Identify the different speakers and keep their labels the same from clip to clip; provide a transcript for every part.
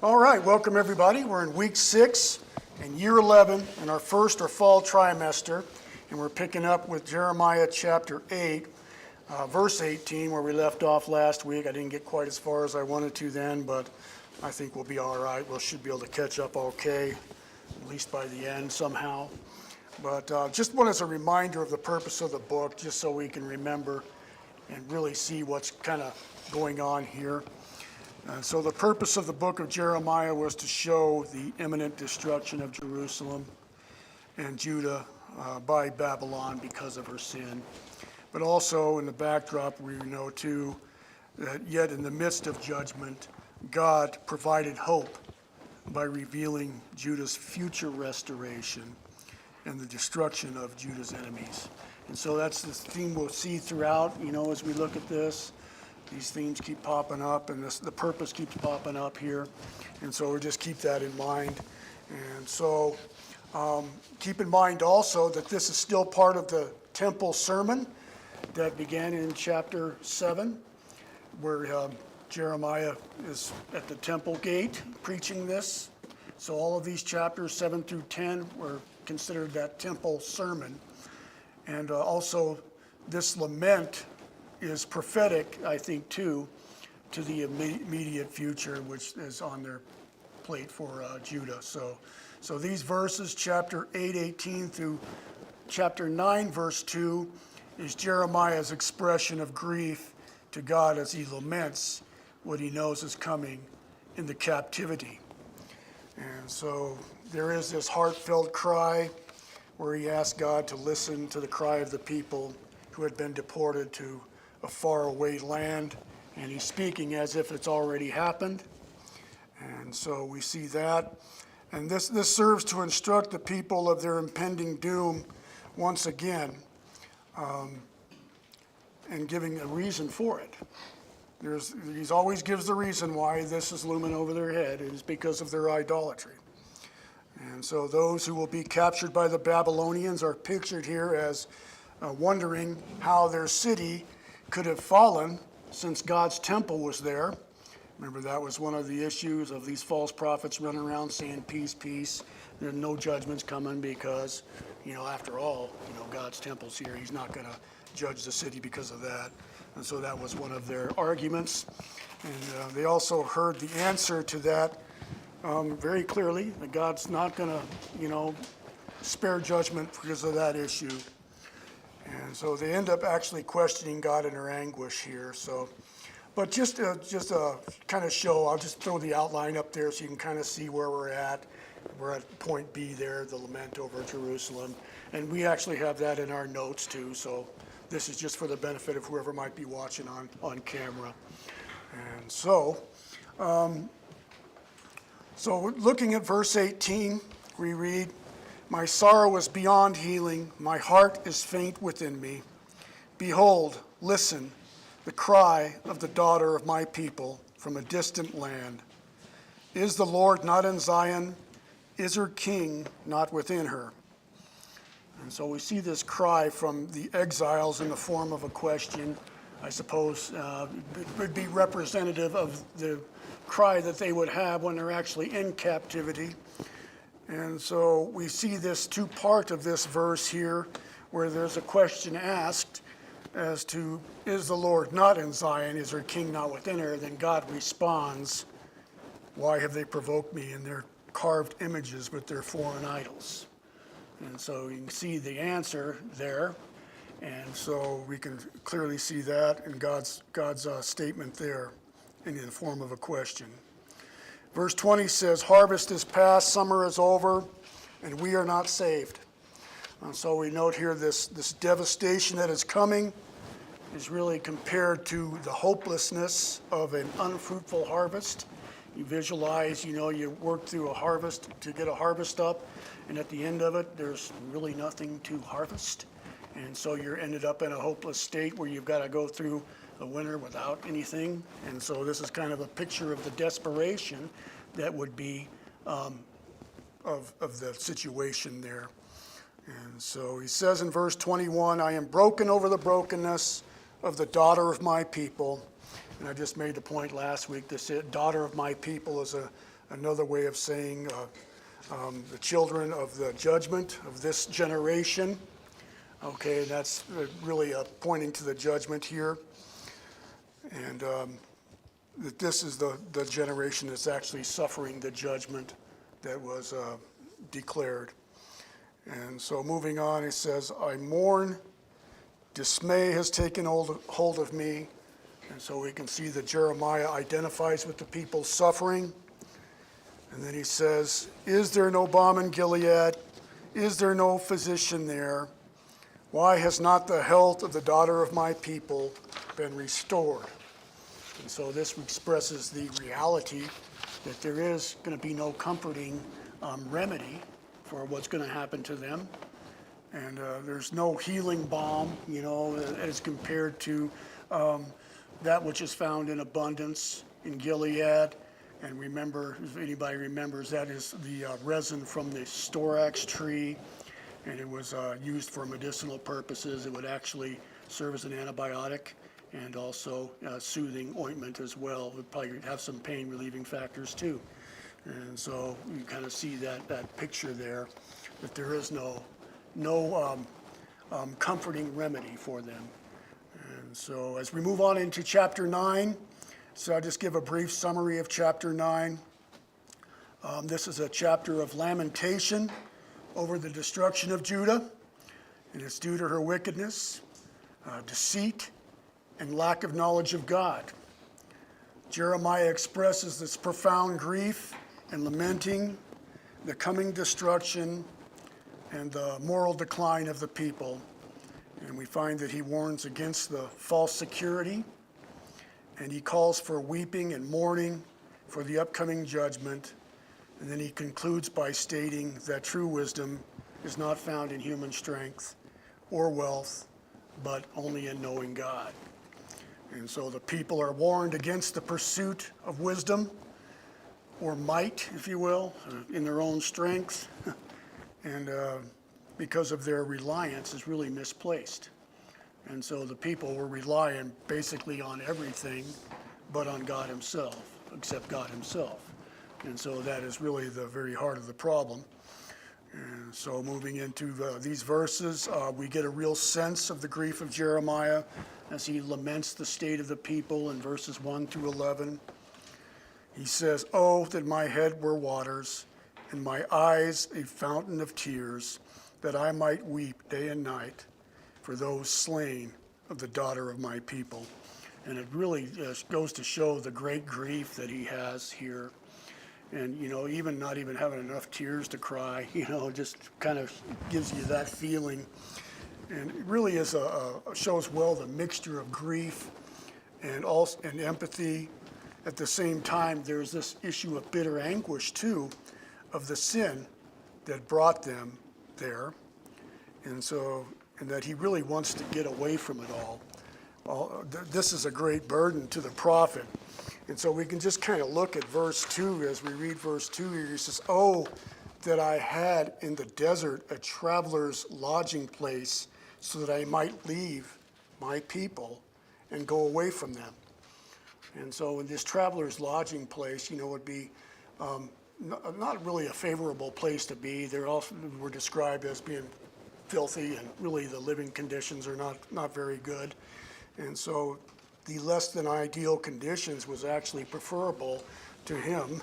Speaker 1: All right, welcome everybody. We're in week 6 and year 11 in our first or fall trimester, and we're picking up with Jeremiah chapter 8, verse 18, where we left off last week. I didn't get quite as far as I wanted to then, but I think we'll be all right. We should be able to catch up okay, at least by the end somehow. But just one as a reminder of the purpose of the book, just so we can remember and really see what's kind of going on here. So the purpose of the book of Jeremiah was to show the imminent destruction of Jerusalem and Judah by Babylon because of her sin. But also in the backdrop, we know too that yet in the midst of judgment, God provided hope by revealing Judah's future restoration and the destruction of Judah's enemies. And so that's the theme we'll see throughout, as we look at this. These themes keep popping up, and the purpose keeps popping up here. And so we just keep that in mind. And so keep in mind also that this is still part of the temple sermon that began in chapter 7, where Jeremiah is at the temple gate preaching this. So all of these chapters, 7 through 10, were considered that temple sermon. And also this lament is prophetic, I think, too, to the immediate future, which is on their plate for Judah. So these verses, chapter 8:18 through chapter 9, verse 2, is Jeremiah's expression of grief to God as he laments what he knows is coming in the captivity. And so there is this heartfelt cry where he asks God to listen to the cry of the people who had been deported to a faraway land, and he's speaking as if it's already happened. And so we see that. And this serves to instruct the people of their impending doom once again, and giving a reason for it. He always gives the reason why this is looming over their head. It is because of their idolatry. And so those who will be captured by the Babylonians are pictured here as wondering how their city could have fallen since God's temple was there. Remember, that was one of the issues of these false prophets running around saying, peace, peace. There's no judgments coming because, after all, God's temple's here. He's not going to judge the city because of that. And so that was one of their arguments. And they also heard the answer to that very clearly, that God's not going to, spare judgment because of that issue. And so they end up actually questioning God in their anguish here. So, but just a kind of show, I'll just throw the outline up there so you can kind of see where we're at. We're at point B there, the lament over Jerusalem. And we actually have that in our notes too. So this is just for the benefit of whoever might be watching on camera. And so looking at verse 18, we read, "My sorrow is beyond healing, my heart is faint within me. Behold, listen, the cry of the daughter of my people from a distant land. Is the Lord not in Zion? Is her king not within her?" And so we see this cry from the exiles in the form of a question. I suppose it would be representative of the cry that they would have when they're actually in captivity. And so we see this two-part of this verse here where there's a question asked as to, is the Lord not in Zion? Is her king not within her? Then God responds, why have they provoked me in their carved images with their foreign idols? And so you can see the answer there. And so we can clearly see that in God's statement there in the form of a question. Verse 20 says, harvest is past, summer is over, and we are not saved. And so we note here this devastation that is coming is really compared to the hopelessness of an unfruitful harvest. You visualize, you work through a harvest to get a harvest up, and at the end of it, there's really nothing to harvest. And so you're ended up in a hopeless state where you've got to go through a winter without anything. And so this is kind of a picture of the desperation that would be of the situation there. And so he says in verse 21, I am broken over the brokenness of the daughter of my people. And I just made the point last week, this daughter of my people is a another way of saying the children of the judgment of this generation. Okay, that's really pointing to the judgment here. And that this is the generation that's actually suffering the judgment that was declared. And so moving on, it says, I mourn, dismay has taken hold of me. And so we can see that Jeremiah identifies with the people's suffering. And then he says, is there no balm in Gilead? Is there no physician there? Why has not the health of the daughter of my people been restored? And so this expresses the reality that there is going to be no comforting remedy for what's going to happen to them. And there's no healing balm, as compared to that which is found in abundance in Gilead. And remember, if anybody remembers, that is the resin from the storax tree. And it was used for medicinal purposes. It would actually serve as an antibiotic and also soothing ointment as well. It would probably have some pain relieving factors too. And so you kind of see that picture there, that there is no comforting remedy for them. And so as we move on into chapter 9, so I'll just give a brief summary of chapter 9. This is a chapter of lamentation over the destruction of Judah, and it's due to her wickedness, deceit, and lack of knowledge of God. Jeremiah expresses this profound grief and lamenting the coming destruction and the moral decline of the people. And we find that he warns against the false security, and he calls for weeping and mourning for the upcoming judgment. And then he concludes by stating that true wisdom is not found in human strength or wealth, but only in knowing God. And so the people are warned against the pursuit of wisdom or might, if you will, in their own strength. And because of their reliance is really misplaced. And so the people were relying basically on everything but on God himself, except God himself. And so that is really the very heart of the problem. And so moving into these verses, we get a real sense of the grief of Jeremiah as he laments the state of the people in verses 1 through 11. He says, oh, that my head were waters and my eyes a fountain of tears, that I might weep day and night for those slain of the daughter of my people. And it really goes to show the great grief that he has here. And, even not even having enough tears to cry, just kind of gives you that feeling. And it really is shows well the mixture of grief and empathy. At the same time, there's this issue of bitter anguish, too, of the sin that brought them there. And that he really wants to get away from it all. This is a great burden to the prophet. And so we can just kind of look at verse 2 as we read verse 2 here. He says, oh, that I had in the desert a traveler's lodging place so that I might leave my people and go away from them. And so in this traveler's lodging place, would be not really a favorable place to be. They also were described as being filthy, and really the living conditions are not very good. And so the less than ideal conditions was actually preferable to him,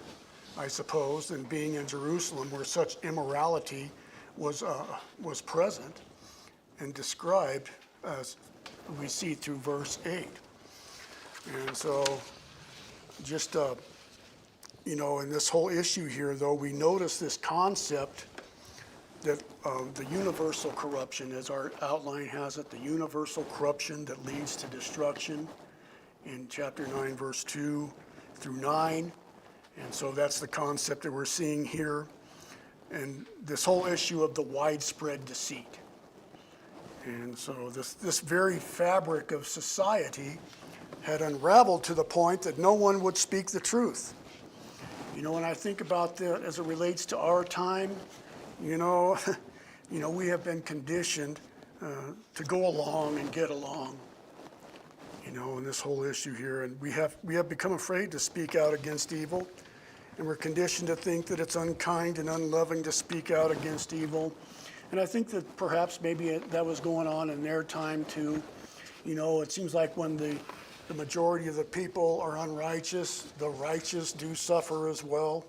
Speaker 1: I suppose, than being in Jerusalem where such immorality was present and described as we see through verse 8. And so just, in this whole issue here, though, we notice this concept that the universal corruption, as our outline has it, the universal corruption that leads to destruction in chapter 9, verse 2 through 9. And so that's the concept that we're seeing here. And this whole issue of the widespread deceit. And so this very fabric of society had unraveled to the point that no one would speak the truth. When I think about that as it relates to our time, we have been conditioned to go along and get along, in this whole issue here. And we have become afraid to speak out against evil. and we're conditioned to think that it's unkind and unloving to speak out against evil. And I think that perhaps maybe that was going on in their time too. You know, it seems like when the majority of the people are unrighteous, the righteous do suffer as well,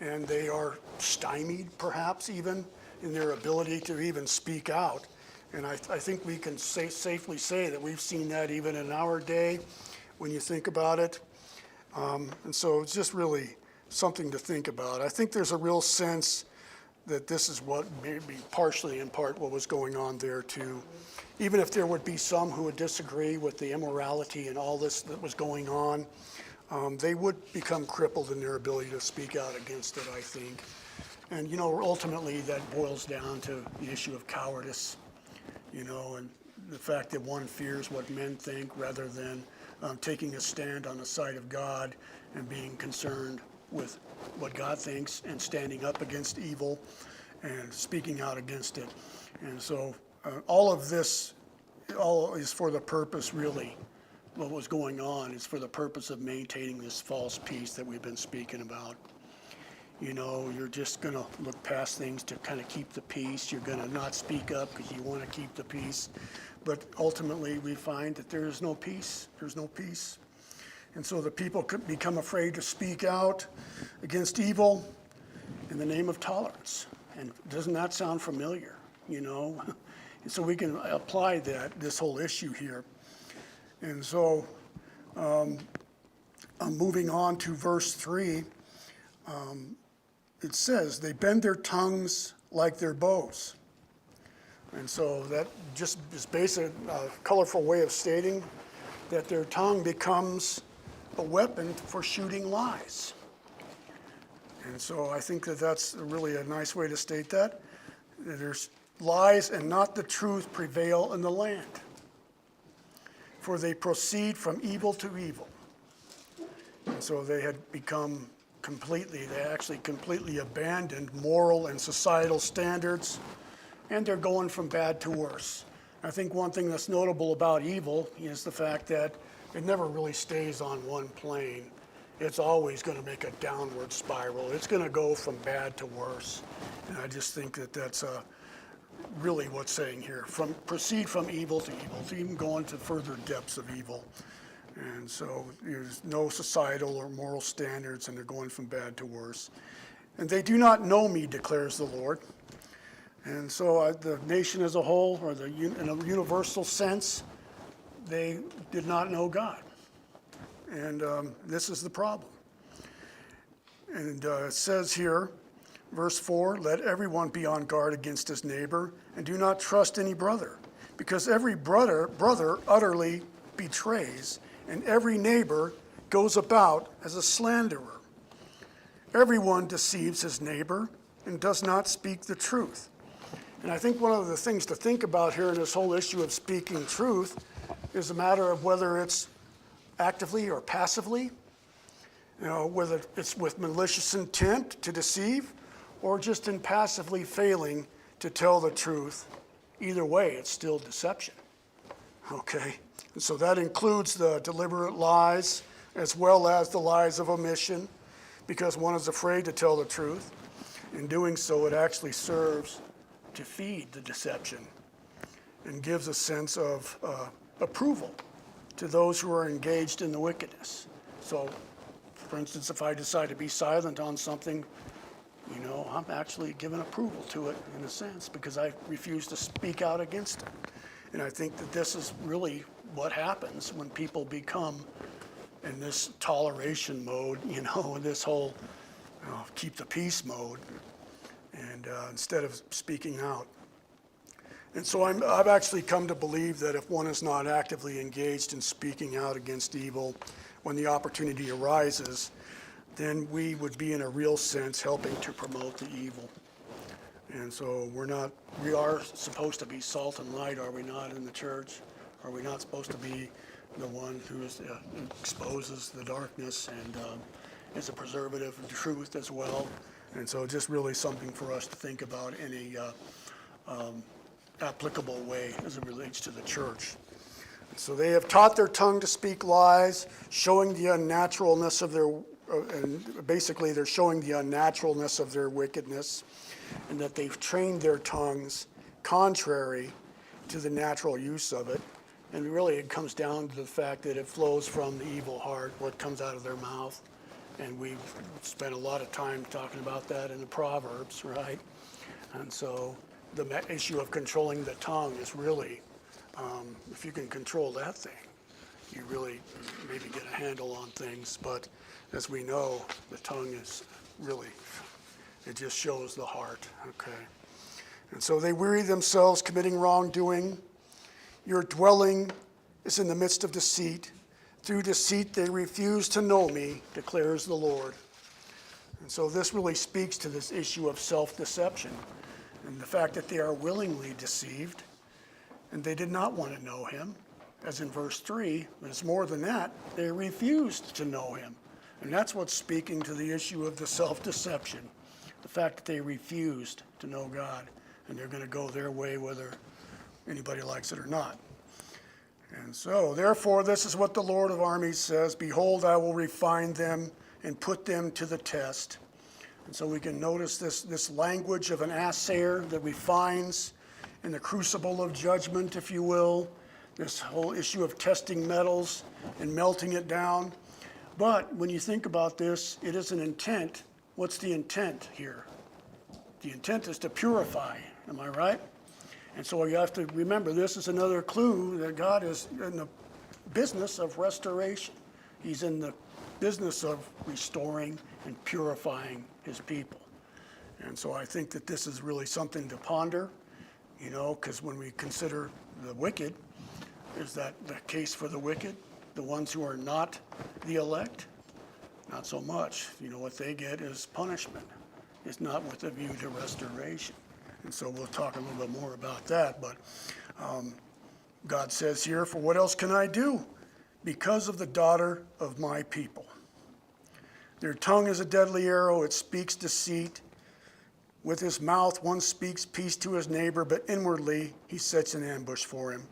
Speaker 1: and they are stymied perhaps even in their ability to even speak out. And I think we can safely say that we've seen that even in our day when you think about it. And so it's just really something to think about. I think there's a real sense that this is what maybe partially in part what was going on there too. Even if there would be some who would disagree with the immorality and all this that was going on, they would become crippled in their ability to speak out against it, I think. And, you know, ultimately that boils down to the issue of cowardice, you know, and the fact that one fears what men think rather than taking a stand on the side of God and being concerned with what God thinks and standing up against evil and speaking out against it. And so all of this all is for the purpose, really, what was going on is for the purpose of maintaining this false peace that we've been speaking about. You know, you're just going to look past things to kind of keep the peace. You're going to not speak up because you want to keep the peace. But ultimately, we find that there is no peace. There's no peace. And so the people could become afraid to speak out against evil in the name of tolerance. And doesn't that sound familiar, you know? And so we can apply this whole issue here. And so I'm moving on to verse 3. It says, they bend their tongues like their bows. And so that just is basic, colorful way of stating that their tongue becomes a weapon for shooting lies. And so I think that that's really a nice way to state that. There's lies and not the truth prevail in the land. For they proceed from evil to evil. And so they had become they actually completely abandoned moral and societal standards, and they're going from bad to worse. I think one thing that's notable about evil is the fact that it never really stays on one plane. It's always going to make a downward spiral. It's going to go from bad to worse. And I just think that that's really what's saying here. Proceed from evil to evil, to even go into further depths of evil. And so there's no societal or moral standards, and they're going from bad to worse. And they do not know me, declares the Lord. And so the nation as a whole, or in a universal sense, they did not know God. And this is the problem. And it says here, verse 4, let everyone be on guard against his neighbor, and do not trust any brother, because every brother utterly betrays, and every neighbor goes about as a slanderer. Everyone deceives his neighbor and does not speak the truth. And I think one of the things to think about here in this whole issue of speaking truth is a matter of whether it's actively or passively, you know, whether it's with malicious intent to deceive or just in passively failing to tell the truth. Either way, it's still deception. Okay? And so that includes the deliberate lies as well as the lies of omission, because one is afraid to tell the truth. In doing so, it actually serves to feed the deception and gives a sense of approval to those who are engaged in the wickedness. So, for instance, if I decide to be silent on something, you know, I'm actually giving approval to it in a sense because I refuse to speak out against it. And I think that this is really what happens when people become in this toleration mode, you know, in this whole keep the peace mode, and instead of speaking out. And so I've actually come to believe that if one is not actively engaged in speaking out against evil when the opportunity arises, then we would be in a real sense helping to promote the evil. And so we are supposed to be salt and light, are we not, in the church? Are we not supposed to be the one who exposes the darkness and is a preservative of truth as well? And so just really something for us to think about in a applicable way as it relates to the church. So they have taught their tongue to speak lies, showing the unnaturalness of their and basically they're showing the unnaturalness of their wickedness, and that they've trained their tongues contrary to the natural use of it. And really it comes down to the fact that it flows from the evil heart, what comes out of their mouth. And we've spent a lot of time talking about that in the Proverbs, right? And so the issue of controlling the tongue is really, if you can control that thing, you really maybe get a handle on things. But as we know, the tongue is really, it just shows the heart, okay? And so they weary themselves committing wrongdoing. Your dwelling is in the midst of deceit. Through deceit they refuse to know me, declares the Lord. And so this really speaks to this issue of self-deception and the fact that they are willingly deceived and they did not want to know him. As in verse 3, but it's more than that, they refused to know him. And that's what's speaking to the issue of the self-deception, the fact that they refused to know God, and they're going to go their way whether anybody likes it or not. And so, therefore, this is what the Lord of armies says, behold, I will refine them and put them to the test. And so we can notice this language of an assayer that refines in the crucible of judgment, if you will, this whole issue of testing metals and melting it down. But when you think about this, it is an intent. What's the intent here? The intent is to purify, am I right? And so you have to remember, this is another clue that God is in the business of restoration. He's in the business of restoring and purifying his people. And so I think that this is really something to ponder, because when we consider the wicked, is that the case for the wicked, the ones who are not the elect? Not so much. What they get is punishment. It's not with a view to restoration. And so we'll talk a little bit more about that. But God says here, for what else can I do? Because of the daughter of my people. Their tongue is a deadly arrow. It speaks deceit. With his mouth one speaks peace to his neighbor, but inwardly he sets an ambush for him.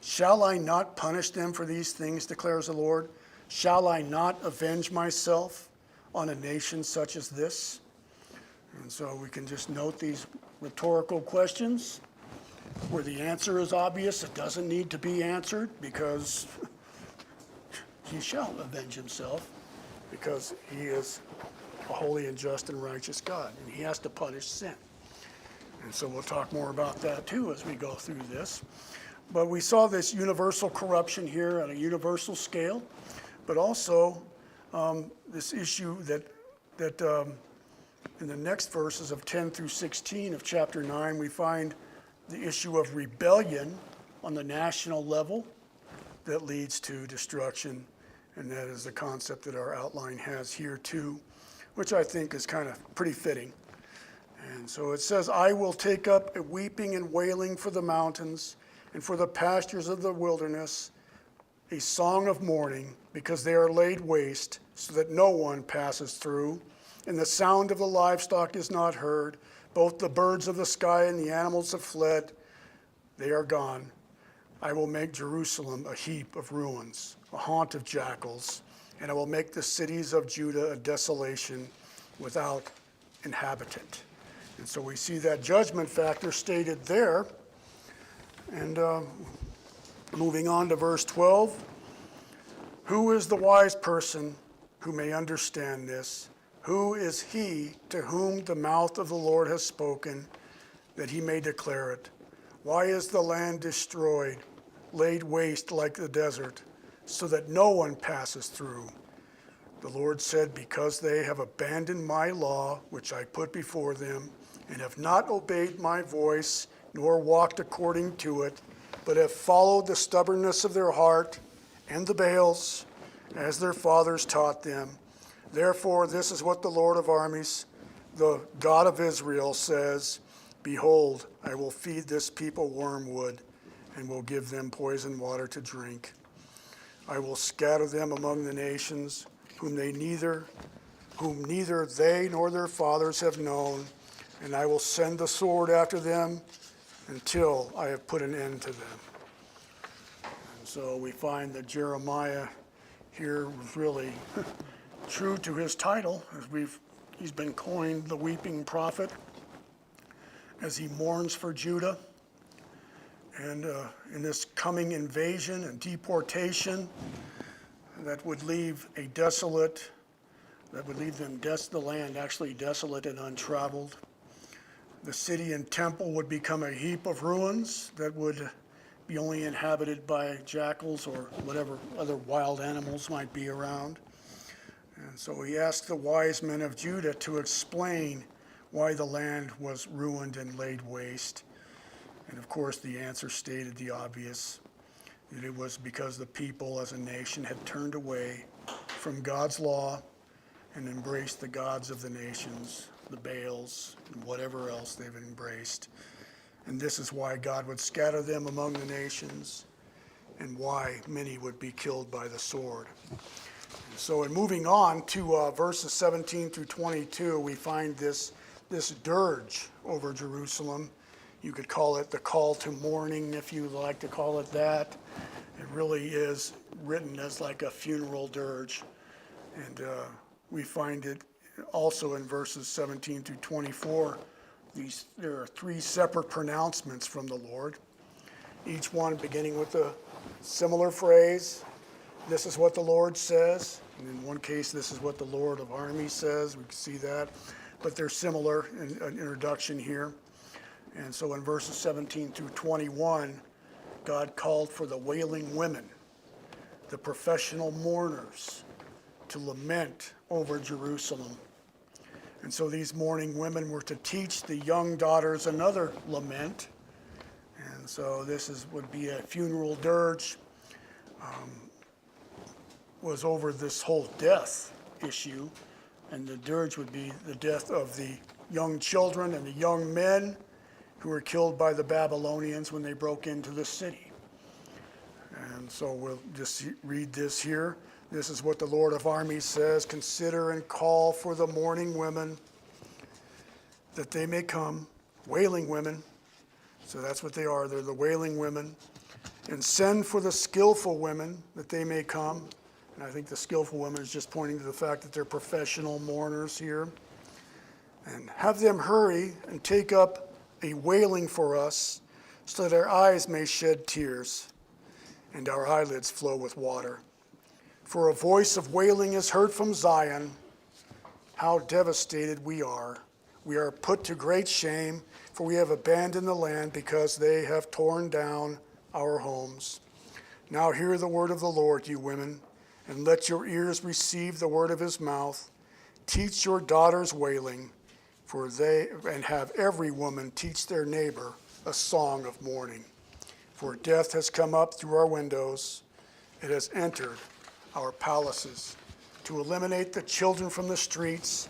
Speaker 1: Shall I not punish them for these things, declares the Lord? Shall I not avenge myself on a nation such as this? And so we can just note these rhetorical questions where the answer is obvious. It doesn't need to be answered because he shall avenge himself, because he is a holy and just and righteous God, and he has to punish sin. And so we'll talk more about that too as we go through this. But we saw this universal corruption here on a universal scale, but also this issue that in the next verses of 10 through 16 of chapter 9, we find the issue of rebellion on the national level that leads to destruction. And that is the concept that our outline has here too, which I think is kind of pretty fitting. And so it says, I will take up a weeping and wailing for the mountains and for the pastures of the wilderness, a song of mourning, because they are laid waste, so that no one passes through. And the sound of the livestock is not heard. Both the birds of the sky and the animals have fled. They are gone. I will make Jerusalem a heap of ruins, a haunt of jackals, and I will make the cities of Judah a desolation without inhabitant. And so we see that judgment factor stated there. And moving on to verse 12. Who is the wise person who may understand this? Who is he to whom the mouth of the Lord has spoken, that he may declare it? Why is the land destroyed, laid waste like the desert, so that no one passes through? The Lord said, because they have abandoned my law, which I put before them, and have not obeyed my voice, nor walked according to it, but have followed the stubbornness of their heart and the Baals, as their fathers taught them. Therefore, this is what the Lord of armies, the God of Israel, says, behold, I will feed this people wormwood, and will give them poisoned water to drink. I will scatter them among the nations, whom neither they nor their fathers have known, and I will send the sword after them until I have put an end to them. And so we find that Jeremiah here was really true to his title, he's been coined the weeping prophet, as he mourns for Judah. And in this coming invasion and deportation that would leave the land actually desolate and untraveled. The city and temple would become a heap of ruins that would be only inhabited by jackals or whatever other wild animals might be around. And so he asked the wise men of Judah to explain why the land was ruined and laid waste. And of course, the answer stated the obvious, that it was because the people as a nation had turned away from God's law and embraced the gods of the nations, the Baals, and whatever else they've embraced. And this is why God would scatter them among the nations and why many would be killed by the sword. And so in moving on to verses 17 through 22, we find this dirge over Jerusalem. You could call it the call to mourning, if you like to call it that. It really is written as like a funeral dirge. And we find it also in verses 17 through 24. There are three separate pronouncements from the Lord, each one beginning with a similar phrase. This is what the Lord says. And in one case, this is what the Lord of armies says. We can see that. But they're similar in an introduction here. And so in verses 17 through 21, God called for the wailing women, the professional mourners, to lament over Jerusalem. And so these mourning women were to teach the young daughters another lament. And so this would be a funeral dirge, was over this whole death issue. And the dirge would be the death of the young children and the young men who were killed by the Babylonians when they broke into the city. And so we'll just read this here. This is what the Lord of armies says: consider and call for the mourning women, that they may come, wailing women. So that's what they are. They're the wailing women. And send for the skillful women, that they may come. And I think the skillful women is just pointing to the fact that they're professional mourners here. And have them hurry and take up a wailing for us, so that our eyes may shed tears and our eyelids flow with water. For a voice of wailing is heard from Zion. How devastated we are. We are put to great shame, for we have abandoned the land because they have torn down our homes. Now hear the word of the Lord, you women, and let your ears receive the word of his mouth. Teach your daughters wailing, and have every woman teach their neighbor a song of mourning. For death has come up through our windows. It has entered our palaces to eliminate the children from the streets,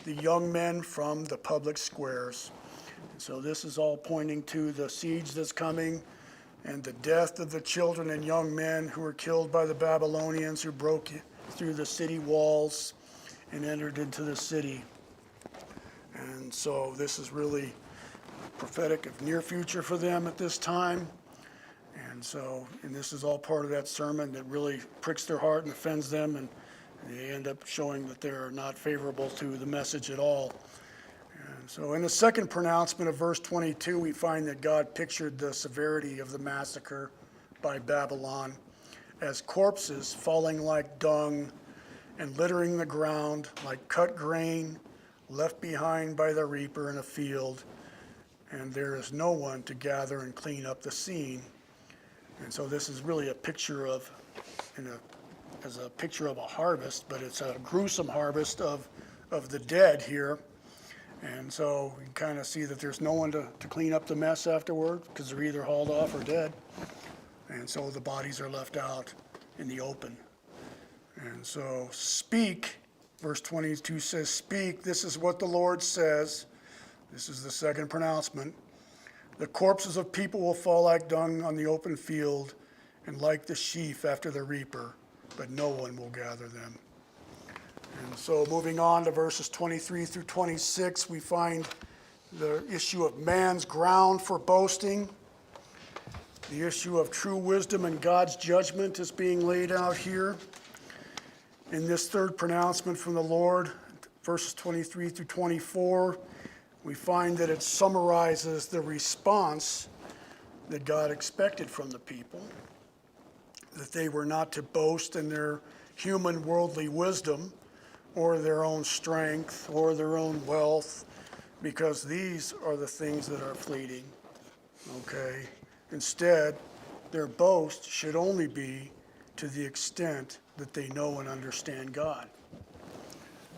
Speaker 1: the young men from the public squares. And so this is all pointing to the siege that's coming and the death of the children and young men who were killed by the Babylonians, who broke through the city walls and entered into the city. And so this is really prophetic of near future for them at this time. And this is all part of that sermon that really pricks their heart and offends them, and they end up showing that they're not favorable to the message at all. And so in the second pronouncement of verse 22, we find that God pictured the severity of the massacre by Babylon as corpses falling like dung and littering the ground like cut grain left behind by the reaper in a field, and there is no one to gather and clean up the scene. And so this is really a picture of, as a picture of a harvest, but it's a gruesome harvest of the dead here. And so you kind of see that there's no one to clean up the mess afterward, because they're either hauled off or dead. And so the bodies are left out in the open. And so speak, verse 22 says, speak, this is what the Lord says. This is the second pronouncement. The corpses of people will fall like dung on the open field, and like the sheaf after the reaper, but no one will gather them. And so moving on to verses 23 through 26, we find the issue of man's ground for boasting. The issue of true wisdom and God's judgment is being laid out here. In this third pronouncement from the Lord, verses 23 through 24, we find that it summarizes the response that God expected from the people, that they were not to boast in their human worldly wisdom or their own strength or their own wealth, because these are the things that are fleeting. Okay? Instead, their boast should only be to the extent that they know and understand God.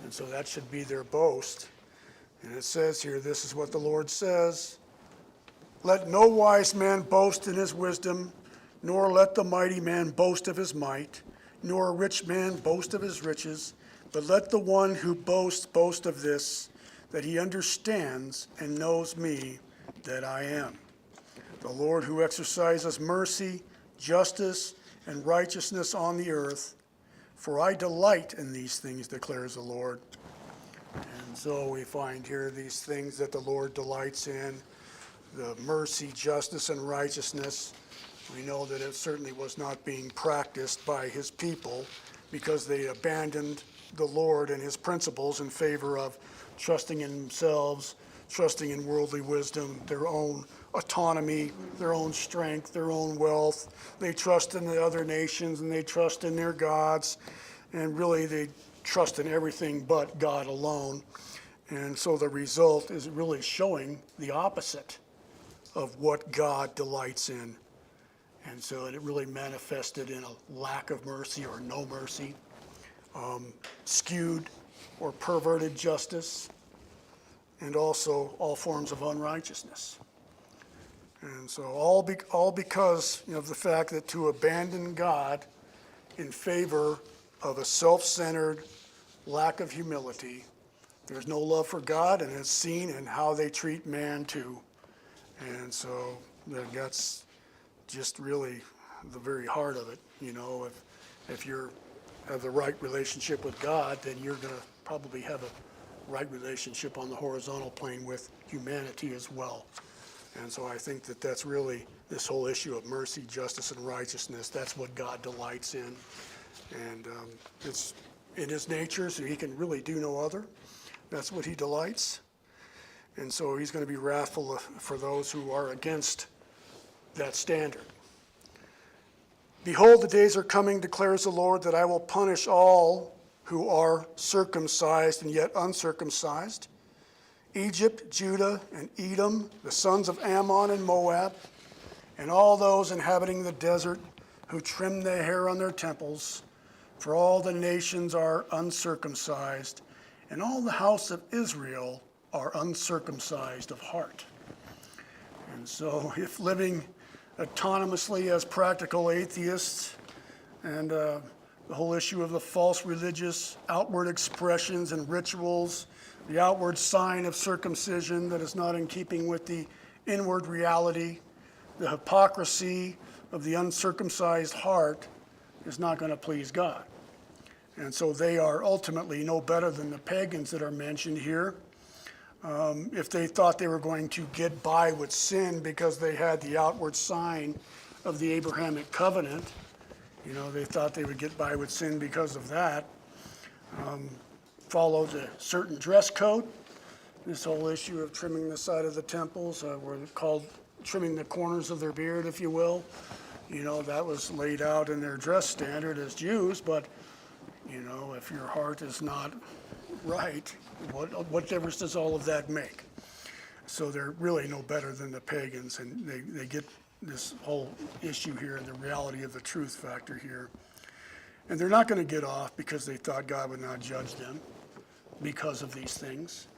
Speaker 1: And so that should be their boast. And it says here, this is what the Lord says: "Let no wise man boast in his wisdom, nor let the mighty man boast of his might, nor a rich man boast of his riches, but let the one who boasts boast of this, that he understands and knows me, that I am the Lord, who exercises mercy, justice, and righteousness on the earth. For I delight in these things, declares the Lord." And so we find here these things that the Lord delights in, the mercy, justice, and righteousness. We know that it certainly was not being practiced by his people, because they abandoned the Lord and his principles in favor of trusting in themselves, trusting in worldly wisdom, their own autonomy, their own strength, their own wealth. They trust in the other nations, and they trust in their gods, and really they trust in everything but God alone. And so the result is really showing the opposite of what God delights in. And so it really manifested in a lack of mercy or no mercy, skewed or perverted justice, and also all forms of unrighteousness. And so all because of the fact that to abandon God in favor of a self-centered lack of humility, there's no love for God, and it's seen in how they treat man too. And so that's just really the very heart of it. If you have the right relationship with God, then you're going to probably have a right relationship on the horizontal plane with humanity as well. And so I think that that's really this whole issue of mercy, justice, and righteousness. That's what God delights in. And it's in his nature, so he can really do no other. That's what he delights. And so he's going to be wrathful for those who are against that standard. "Behold, the days are coming, declares the Lord, that I will punish all who are circumcised and yet uncircumcised, Egypt, Judah, and Edom, the sons of Ammon and Moab, and all those inhabiting the desert who trim their hair on their temples, for all the nations are uncircumcised, and all the house of Israel are uncircumcised of heart." And so if living autonomously as practical atheists, and the whole issue of the false religious outward expressions and rituals, the outward sign of circumcision that is not in keeping with the inward reality, the hypocrisy of the uncircumcised heart is not going to please God. And so they are ultimately no better than the pagans that are mentioned here. If they thought they were going to get by with sin because they had the outward sign of the Abrahamic covenant, they thought they would get by with sin because of that. Followed a certain dress code. This whole issue of trimming the side of the temples, were called trimming the corners of their beard, if you will. That was laid out in their dress standard as Jews, but if your heart is not right, what difference does all of that make? So they're really no better than the pagans, and they get this whole issue here and the reality of the truth factor here. And they're not going to get off because they thought God would not judge them because of these things.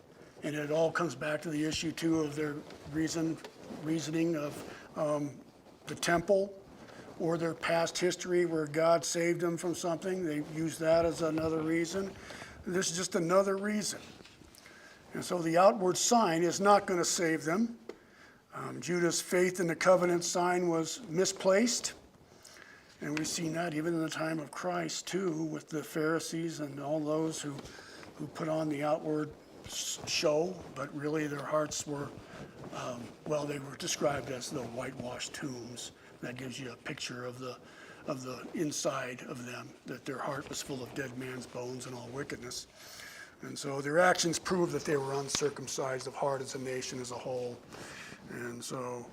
Speaker 1: And it all comes back to the issue, too, of their reasoning of the temple or their past history where God saved them from something. They use that as another reason. This is just another reason. And so the outward sign is not going to save them. Judah's faith in the covenant sign was misplaced. And we've seen that even in the time of Christ, too, with the Pharisees and all those who put on the outward show, but really their hearts were, they were described as the whitewashed tombs. That gives you a picture of the of the inside of them, that their heart was full of dead man's bones and all wickedness. And so their actions prove that they were uncircumcised of heart as a nation as a whole. And so,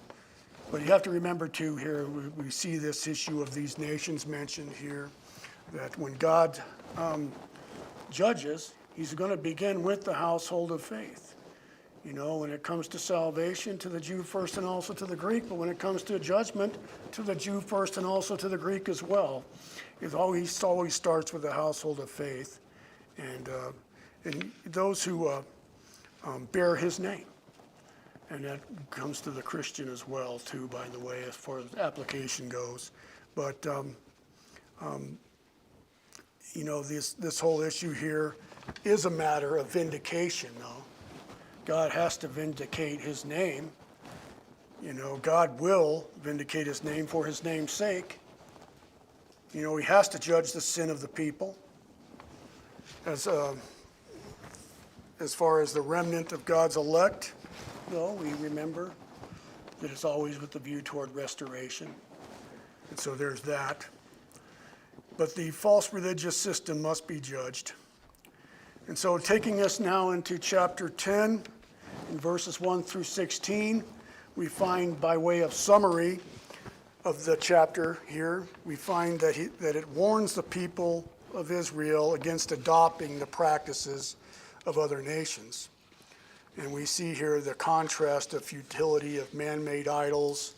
Speaker 1: but you have to remember too here, we see this issue of these nations mentioned here, that when God judges, he's going to begin with the household of faith. You know, when it comes to salvation, to the Jew first and also to the Greek, but when it comes to judgment, to the Jew first and also to the Greek as well. It always starts with the household of faith, and those who bear his name. And that comes to the Christian as well, too, by the way, as far as application goes. But, you know, this whole issue here is a matter of vindication, though. God has to vindicate his name. You know, God will vindicate his name for his name's sake. You know, he has to judge the sin of the people. As far as the remnant of God's elect, though, we remember that it's always with the view toward restoration. And so there's that. But the false religious system must be judged. And so taking us now into chapter 10, in verses 1 through 16, we find, by way of summary of the chapter here, we find that it warns the people of Israel against adopting the practices of other nations. And we see here the contrast of futility of man-made idols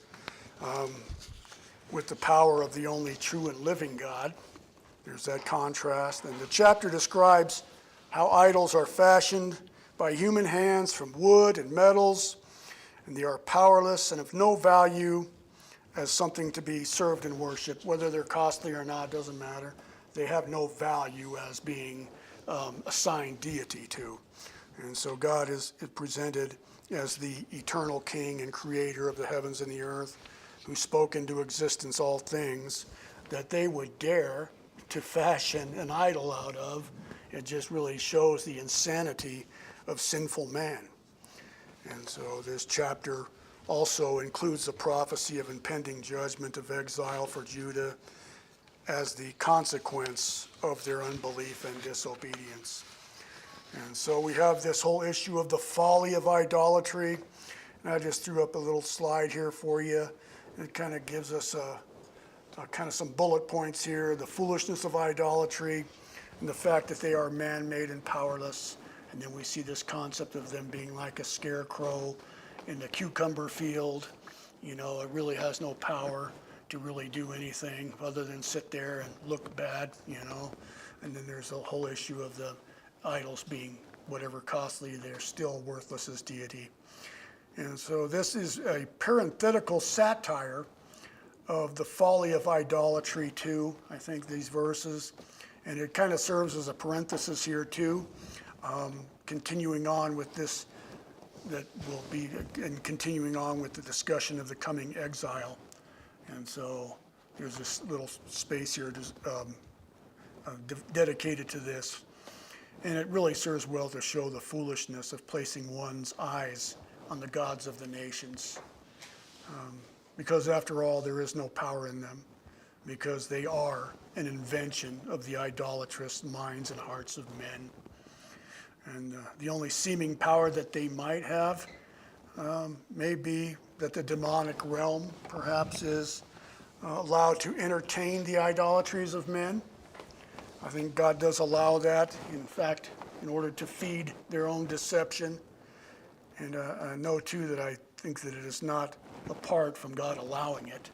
Speaker 1: with the power of the only true and living God. There's that contrast. And the chapter describes how idols are fashioned by human hands from wood and metals, and they are powerless and of no value as something to be served in worship. Whether they're costly or not doesn't matter. They have no value as being assigned deity to. And so God is presented as the eternal king and creator of the heavens and the earth, who spoke into existence all things, that they would dare to fashion an idol out of. It just really shows the insanity of sinful man. And so this chapter also includes the prophecy of impending judgment of exile for Judah as the consequence of their unbelief and disobedience. And so we have this whole issue of the folly of idolatry. And I just threw up a little slide here for you. It kind of gives us kind of some bullet points here. The foolishness of idolatry, and the fact that they are man-made and powerless. And then we see this concept of them being like a scarecrow in the cucumber field. You know, it really has no power to really do anything other than sit there and look bad, you know. And then there's the whole issue of the idols being whatever costly, they're still worthless as deity. And so this is a parenthetical satire of the folly of idolatry too, I think, these verses. And it kind of serves as a parenthesis here too, continuing on with this, that will be, and continuing on with the discussion of the coming exile. And so there's this little space here dedicated to this. And it really serves well to show the foolishness of placing one's eyes on the gods of the nations. Because after all, there is no power in them, because they are an invention of the idolatrous minds and hearts of men. And the only seeming power that they might have may be that the demonic realm perhaps is allowed to entertain the idolatries of men. I think God does allow that, in fact, in order to feed their own deception. And I know too that I think that it is not apart from God allowing it.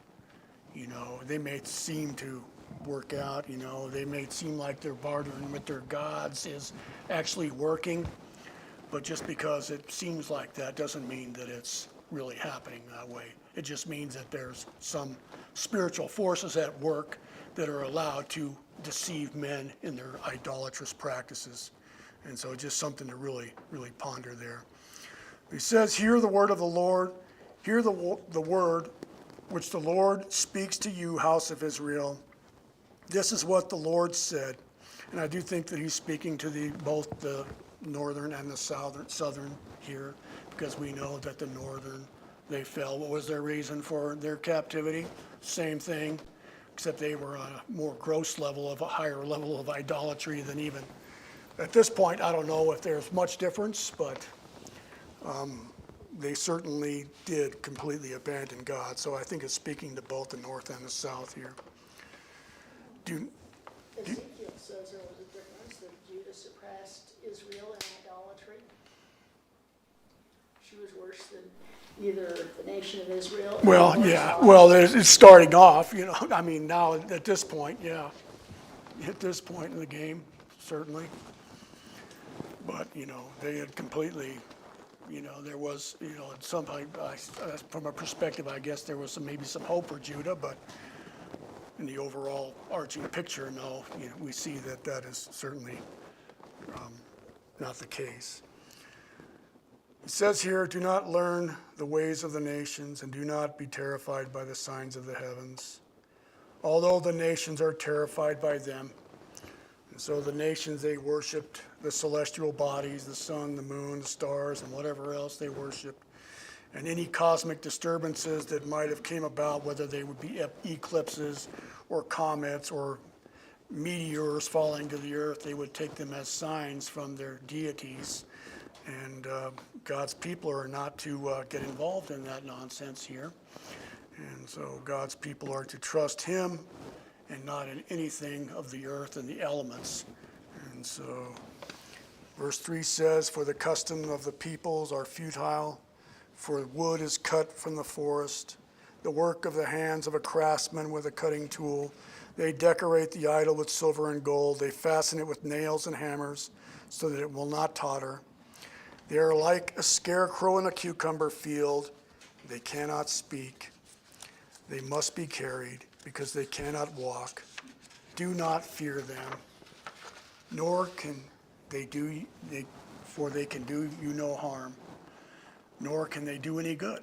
Speaker 1: You know, they may seem to work out, you know, they may seem like they're bartering with their gods is actually working, but just because it seems like that doesn't mean that it's really happening that way. It just means that there's some spiritual forces at work that are allowed to deceive men in their idolatrous practices. And so just something to really, really ponder there. He says, hear the word of the Lord, hear the word which the Lord speaks to you, house of Israel. This is what the Lord said. And I do think that he's speaking to both the northern and the southern here, because we know that the northern, they fell. What was their reason for their captivity? Same thing. except they were on a more gross level of a higher level of idolatry than even. At this point, I don't know if there's much difference, but they certainly did completely abandon God. So I think it's speaking to both the north and the south here.
Speaker 2: Ezekiel says there was a difference, that Judah suppressed Israel in idolatry. She was worse than either the nation of Israel.
Speaker 1: Well, yeah. Well, it's starting off, I mean, now at this point, yeah. At this point in the game, certainly. But, they had completely, there was, from a perspective, I guess there was maybe some hope for Judah, but in the overall arching picture, no, we see that is certainly not the case. It says here, do not learn the ways of the nations, and do not be terrified by the signs of the heavens, although the nations are terrified by them. And so the nations, they worshipped the celestial bodies, the sun, the moon, the stars, and whatever else they worshipped. And any cosmic disturbances that might have came about, whether they would be eclipses or comets or meteors falling to the earth, they would take them as signs from their deities. And God's people are not to get involved in that nonsense here. And so God's people are to trust him and not in anything of the earth and the elements. And so verse 3 says, for the custom of the peoples are futile, for wood is cut from the forest, the work of the hands of a craftsman with a cutting tool. They decorate the idol with silver and gold. They fasten it with nails and hammers so that it will not totter. They are like a scarecrow in a cucumber field. They cannot speak. They must be carried because they cannot walk. Do not fear them, nor can for they can do you no harm, nor can they do any good.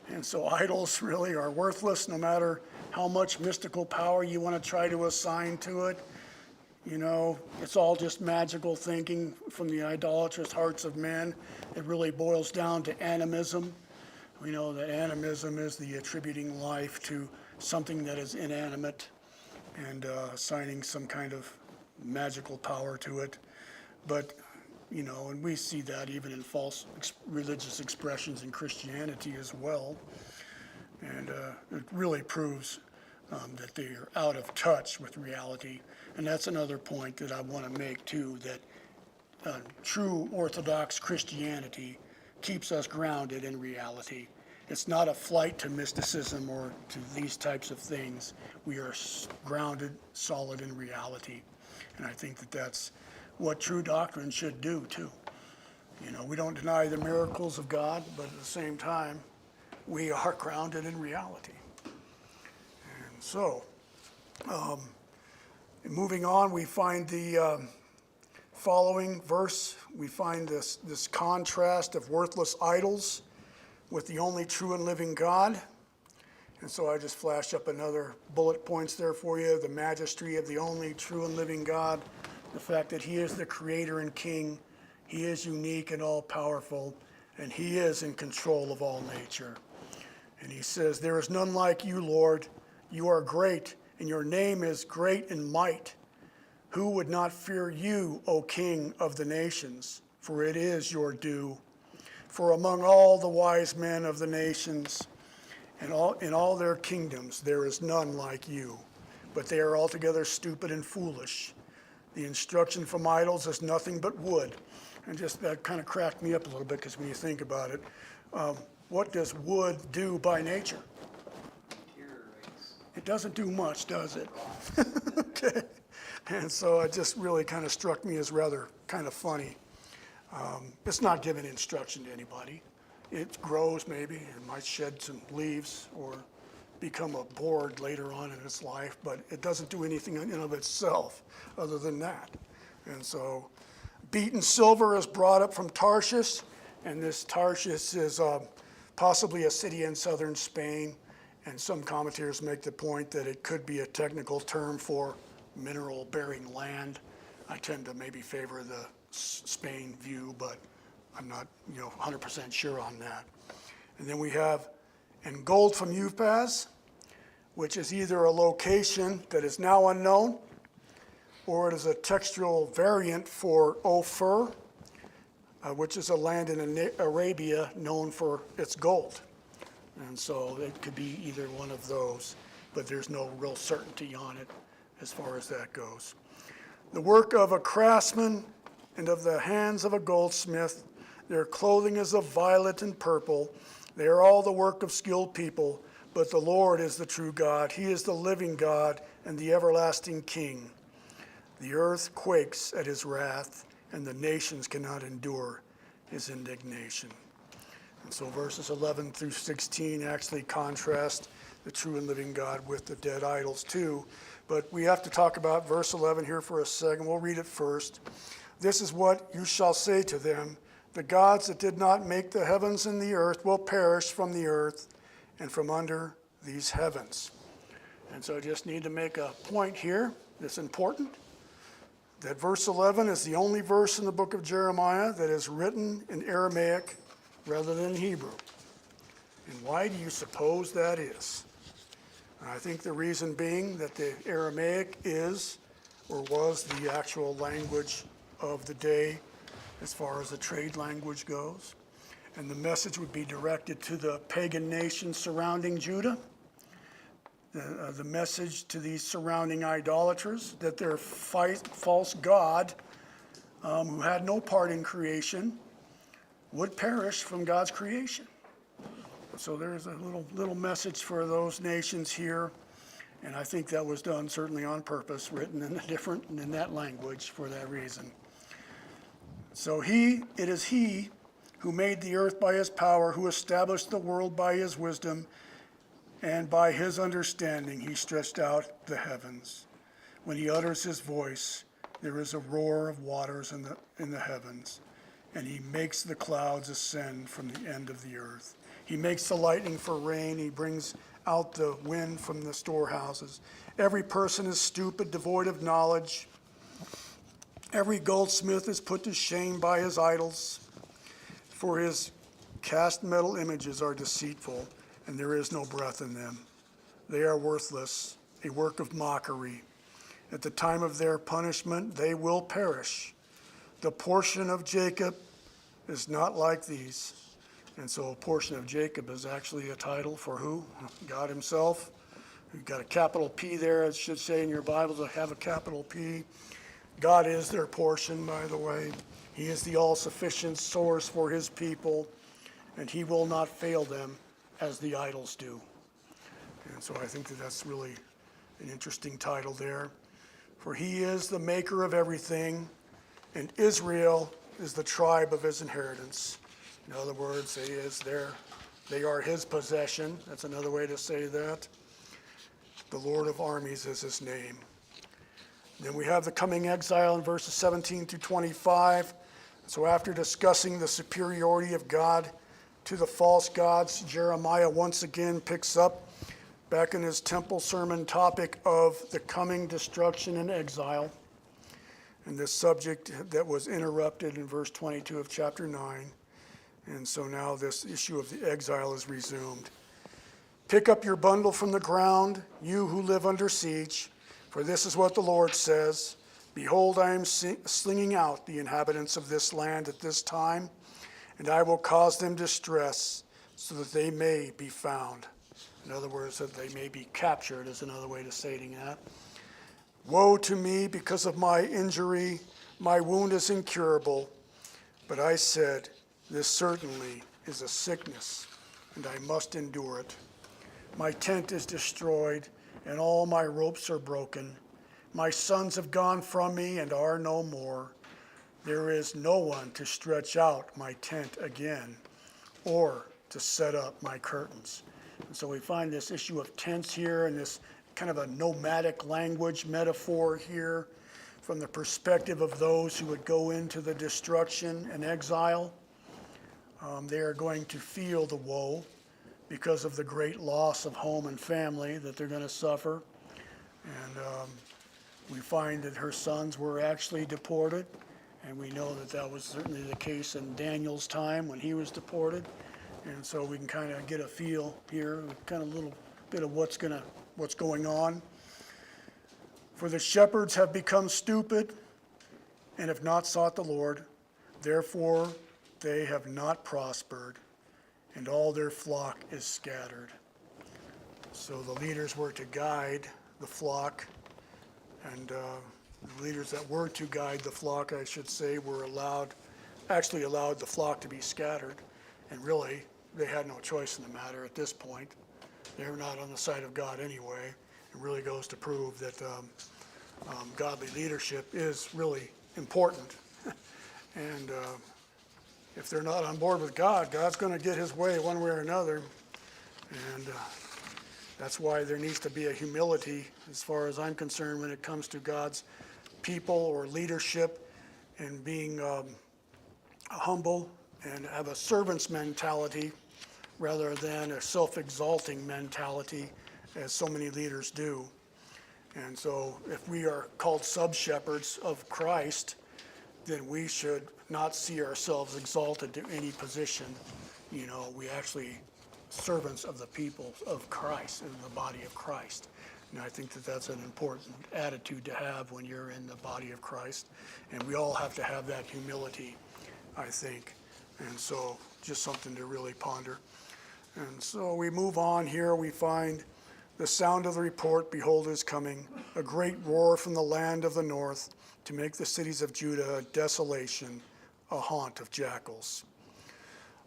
Speaker 1: And so idols really are worthless, no matter how much mystical power you want to try to assign to it. It's all just magical thinking from the idolatrous hearts of men. It really boils down to animism. We know that animism is the attributing life to something that is inanimate and assigning some kind of magical power to it. But, and we see that even in false religious expressions in Christianity as well. And it really proves that they are out of touch with reality. And that's another point that I want to make too, that true Orthodox Christianity keeps us grounded in reality. It's not a flight to mysticism or to these types of things. We are grounded, solid in reality. And I think that that's what true doctrine should do too. We don't deny the miracles of God, but at the same time, we are grounded in reality. And so, moving on, we find the following verse. We find this contrast of worthless idols with the only true and living God. And so I just flashed up another bullet points there for you. The majesty of the only true and living God, the fact that he is the creator and king, he is unique and all-powerful, and he is in control of all nature. And he says, there is none like you, Lord. You are great, and your name is great in might. Who would not fear you, O King of the nations? For it is your due. For among all the wise men of the nations, and in all their kingdoms, there is none like you. But they are altogether stupid and foolish. The instruction from idols is nothing but wood. And just that kind of cracked me up a little bit, because when you think about it, what does wood do by nature? It doesn't do much, does it? Okay. And so it just really kind of struck me as rather kind of funny. It's not giving instruction to anybody. It grows maybe, it might shed some leaves or become a board later on in its life, but it doesn't do anything in and of itself other than that. And so beaten silver is brought up from Tarshish, and this Tarshish is possibly a city in southern Spain, and some commentators make the point that it could be a technical term for mineral-bearing land. I tend to maybe favor the Spain view, but I'm not 100% sure on that. And then we have, and gold from Uphaz, which is either a location that is now unknown, or it is a textual variant for Ophir, which is a land in Arabia known for its gold. And so it could be either one of those, but there's no real certainty on it as far as that goes. The work of a craftsman and of the hands of a goldsmith, their clothing is of violet and purple. They are all the work of skilled people, but the Lord is the true God. He is the living God and the everlasting King. The earth quakes at his wrath, and the nations cannot endure his indignation. And so verses 11 through 16 actually contrast the true and living God with the dead idols too. But we have to talk about verse 11 here for a second. We'll read it first. This is what you shall say to them. The gods that did not make the heavens and the earth will perish from the earth and from under these heavens. And so I just need to make a point here that's important, that verse 11 is the only verse in the book of Jeremiah that is written in Aramaic rather than Hebrew. And why do you suppose that is? I think the reason being that the Aramaic is or was the actual language of the day as far as the trade language goes. And the message would be directed to the pagan nations surrounding Judah. The message to these surrounding idolaters that their false god, who had no part in creation, would perish from God's creation. So there's a little message for those nations here, and I think that was done certainly on purpose, written in that language for that reason. So it is he who made the earth by his power, who established the world by his wisdom, and by his understanding he stretched out the heavens. When he utters his voice, there is a roar of waters in the heavens, and he makes the clouds ascend from the end of the earth. He makes the lightning for rain. He brings out the wind from the storehouses. Every person is stupid, devoid of knowledge. Every goldsmith is put to shame by his idols, for his cast metal images are deceitful, and there is no breath in them. They are worthless, a work of mockery. At the time of their punishment, they will perish. The portion of Jacob is not like these. And so a portion of Jacob is actually a title for who? God himself. You've got a capital P there. It should say in your Bibles, I have a capital P. God is their portion, by the way. He is the all-sufficient source for his people, and he will not fail them as the idols do. And so I think that's really an interesting title there. For he is the maker of everything, and Israel is the tribe of his inheritance. In other words, they are his possession. That's another way to say that. The Lord of armies is his name. Then we have the coming exile in verses 17 to 25. So after discussing the superiority of God to the false gods, Jeremiah once again picks up back in his temple sermon topic of the coming destruction and exile. And this subject that was interrupted in verse 22 of chapter 9. And so now this issue of the exile is resumed. Pick up your bundle from the ground, you who live under siege, for this is what the Lord says. Behold, I am slinging out the inhabitants of this land at this time, and I will cause them distress so that they may be found. In other words, that they may be captured is another way to stating that. Woe to me because of my injury. My wound is incurable. But I said, this certainly is a sickness, and I must endure it. My tent is destroyed, and all my ropes are broken. My sons have gone from me and are no more. There is no one to stretch out my tent again, or to set up my curtains. And so we find this issue of tents here, and this kind of a nomadic language metaphor here from the perspective of those who would go into the destruction and exile. They are going to feel the woe because of the great loss of home and family that they're going to suffer. And we find that her sons were actually deported, and we know that that was certainly the case in Daniel's time when he was deported. And so we can kind of get a feel here, kind of a little bit of what's going to what's going on. For the shepherds have become stupid and have not sought the Lord. Therefore, they have not prospered, and all their flock is scattered. So the leaders were to guide the flock, and the leaders that were to guide the flock, I should say, were allowed the flock to be scattered. And really, they had no choice in the matter at this point. They were not on the side of God anyway. It really goes to prove that godly leadership is really important. And if they're not on board with God, God's going to get his way one way or another. And that's why there needs to be a humility, as far as I'm concerned, when it comes to God's people or leadership, and being humble and have a servant's mentality rather than a self-exalting mentality, as so many leaders do. And so if we are called sub-shepherds of Christ, then we should not see ourselves exalted to any position. You know, we actually servants of the people of Christ, in the body of Christ. And I think that that's an important attitude to have when you're in the body of Christ. And we all have to have that humility, I think. And so just something to really ponder. And so we move on here. We find the sound of the report, behold, is coming, a great roar from the land of the north, to make the cities of Judah a desolation, a haunt of jackals.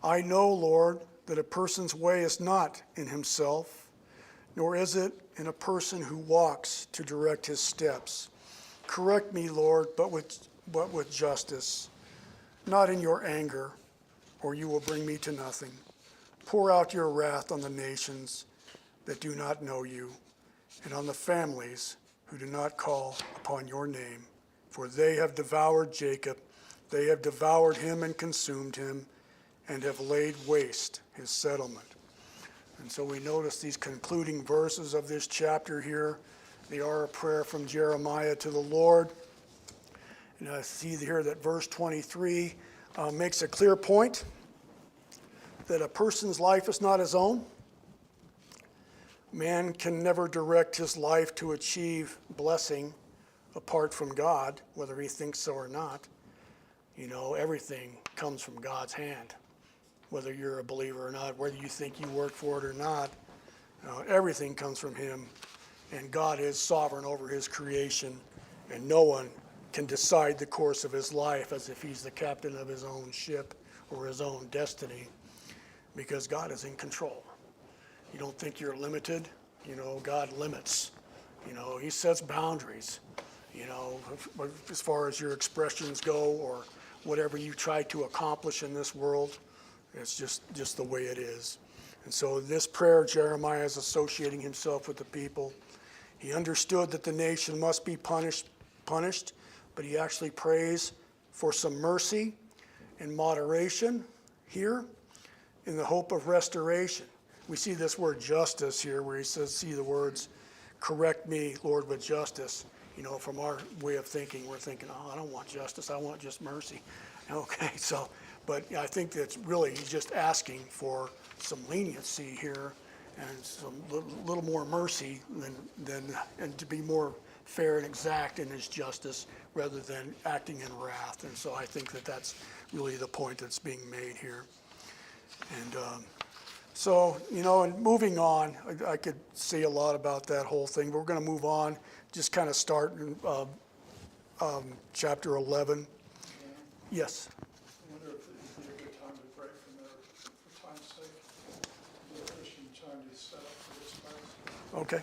Speaker 1: I know, Lord, that a person's way is not in himself, nor is it in a person who walks to direct his steps. Correct me, Lord, but with justice, not in your anger, or you will bring me to nothing. Pour out your wrath on the nations that do not know you, and on the families who do not call upon your name. For they have devoured Jacob, they have devoured him and consumed him, and have laid waste his settlement. And so we notice these concluding verses of this chapter here. They are a prayer from Jeremiah to the Lord. And I see here that verse 23 makes a clear point that a person's life is not his own. Man can never direct his life to achieve blessing apart from God, whether he thinks so or not. You know, everything comes from God's hand, whether you're a believer or not, whether you think you work for it or not. Everything comes from him, and God is sovereign over his creation, and no one can decide the course of his life as if he's the captain of his own ship or his own destiny, because God is in control. You don't think you're limited? You know, God limits. You know, he sets boundaries, you know, as far as your expressions go or whatever you try to accomplish in this world. It's just the way it is. And so this prayer, Jeremiah is associating himself with the people. He understood that the nation must be punished, but he actually prays for some mercy and moderation here in the hope of restoration. We see this word justice here where he says, see the words, correct me, Lord, with justice. You know, from our way of thinking, we're thinking, oh, I don't want justice, I want just mercy. Okay, so, but I think that's really, he's just asking for some leniency here and some little more mercy and to be more fair and exact in his justice rather than acting in wrath. And so I think that that's really the point that's being made here. And so, you know, and moving on, I could say a lot about that whole thing, but we're going to move on, just kind of start in chapter 11. Yes?
Speaker 3: I wonder if it would be a good time to break from there for time's sake. The Christian time to set up for this class.
Speaker 1: Okay.